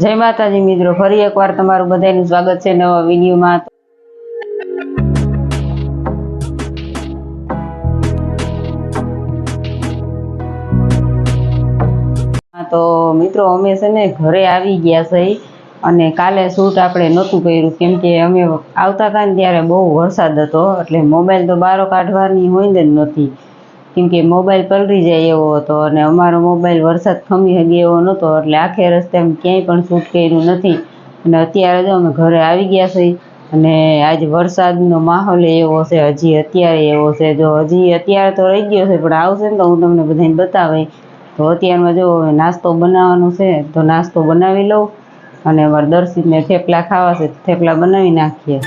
જય માતાજી મિત્રો, ફરી એકવાર તમારું બધાનું સ્વાગત છે નવા વિડીયોમાં। તો મિત્રો અમે છે ને ઘરે આવી ગયા છે અને કાલે શૂટ આપણે નહોતું કર્યું કેમ કે અમે આવતા હતા ને ત્યારે બહુ વરસાદ હતો, એટલે મોબાઈલ તો બહાર કાઢવાની હોય જ નહોતી કેમ કે મોબાઈલ પલળી જાય એવો હતો અને અમારો મોબાઈલ વરસાદ ખમી શકે એવો નહોતો, એટલે આખે રસ્તે અમે ક્યાંય પણ શૂટ કર્યું નથી। અને અત્યારે જો અમે ઘરે આવી ગયા છીએ અને આજે વરસાદનો માહોલ એવો છે, હજી અત્યારે એવો છે। જો હજી અત્યારે તો રહી ગયો છે પણ આવશે ને તો હું તમને બધાને બતાવીશ। તો અત્યારમાં જો નાસ્તો બનાવવાનો છે તો નાસ્તો બનાવી લઉં અને અમારે દર્શિતને થેપલા ખાવા છે, થેપલા બનાવી નાખીએ।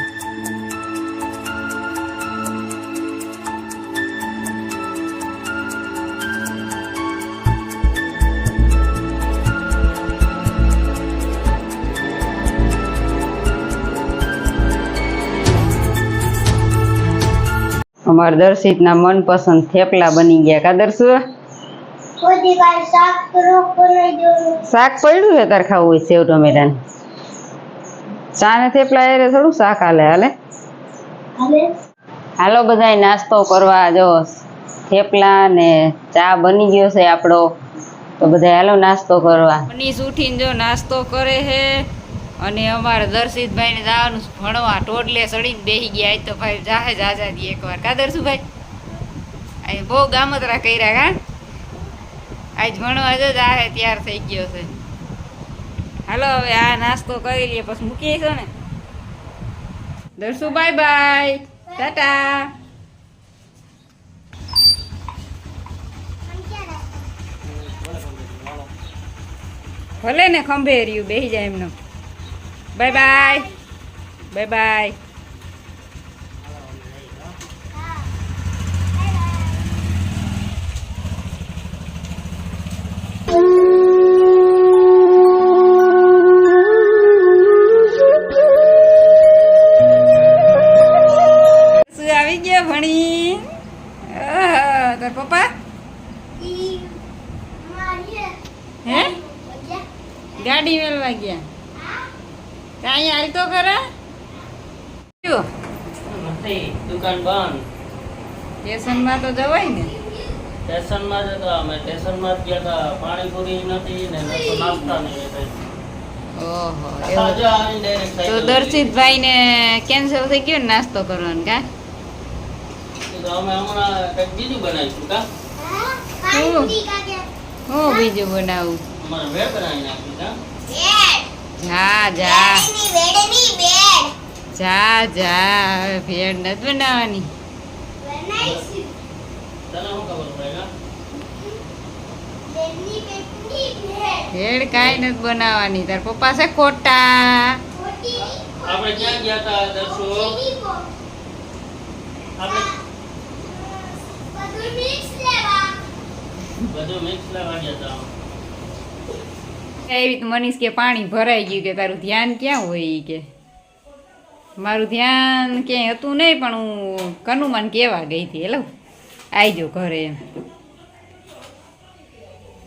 અમારા દર્શિતના મનપસંદ થેપલા બની ગયા કા દર્શુ? શાક પડ્યું છે તારે ખાવું હોય સેવ ટમેટાનું? ચા ને થેપલા એ થોડું શાક હાલે હાલો બધાય નાસ્તો કરવા। જો થેપલા ને ચા બની ગયો છે આપણો, તો બધા હાલો નાસ્તો કરવા। મનીષ ઉઠીને જો નાસ્તો કરે છે અને અમારા દર્શિતભાઈને જવાનું ભણવા, ટોડલે ચડીને બેસી ગયા। આજ તો ભાઈ જાહે જ આઝાદી એકવાર કા દર્શુભાઈ? અહીં બહુ ગામતરા કર્યા કા? આજ ભણવા જો જાહે તૈયાર થઈ ગયો છે। હાલો હવે આ નાસ્તો કરી લઈએ પછી મૂકીએ છો ને દર્શુ? Bye bye, Tata. ભલે ને ખંભે રહ્યું બેસી જાય એમનો। Bye bye, bye bye. આવી ગયા ભણી? તાર પપ્પા હે ગાડી મેળવા ગયા? અહીંયા હાલ તો ખરા દુકાન બંધ। સ્ટેશનમાં તો જવાય ને? સ્ટેશનમાં જતા અમે સ્ટેશનમાં જ ગયા હતા, પાણીપુરી નથી ને નાસ્તા નહીં કઈ। ઓહો, તો દર્શિતભાઈ ને કેન્સલ થઈ ગયો ને નાસ્તો કરવાનો કા? તો અમે હમણાં કંઈક બીજું બનાવીશું કા? હું બીજું બનાવું? અમારે વેડ બનાવી નાખ્યું કા? જા જા જા જા, હવે ભેળ નથી બનાવવાની। તને શું ખબર પડે કા? ભેળ કાંઈ નથી બનાવવાની, તાર પપ્પા છે ખોટા। આપણે ક્યાં ગયા હતા દર્શો? આપણે બધું મિક્સ લેવા ગયા હતા। એવી તો મનીષ કે પાણી ભરાઈ ગયું, કે તારું ધ્યાન ક્યાં હોય? ઈ કે મારું ધ્યાન ક્યાંય હતું નહીં, પણ હું કનુમાન કેવા ગઈ હતી હેલો આવજો ઘરે એમ।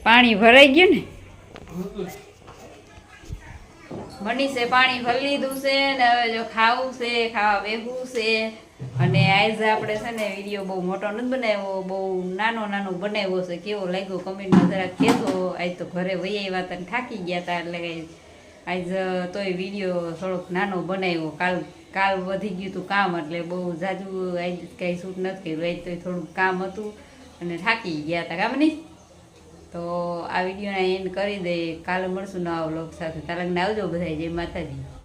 પાણી ભરાઈ ગયું ને? મનીષે પાણી ભરી લીધું છે ને હવે જો ખાવું છે, ખાવા બેસવું છે। અને આજ આપણે છે ને વિડીયો બહુ મોટો નથી બનાવ્યો, બહુ નાનો નાનો બનાવ્યો છે। કેવો લાગ્યો કમેન્ટમાં જરાક કહેજો। આજ તો ઘરે વહી આવ્યા હતા ને થાકી ગયા હતા, એટલે આજ તોય વિડીયો થોડોક નાનો બનાવ્યો। કાલ વધી ગયું હતું કામ, એટલે બહુ જાજુ આજ કાંઈ શૂટ નથી કર્યું। આજ તો થોડુંક કામ હતું અને થાકી ગયા હતા કામ નહીં। તો આ વિડીયોને એન્ડ કરી દઈએ, કાલે મળશું નવા વ્લોગ સાથે। તારકને આવજો બધા, જય માતાજી।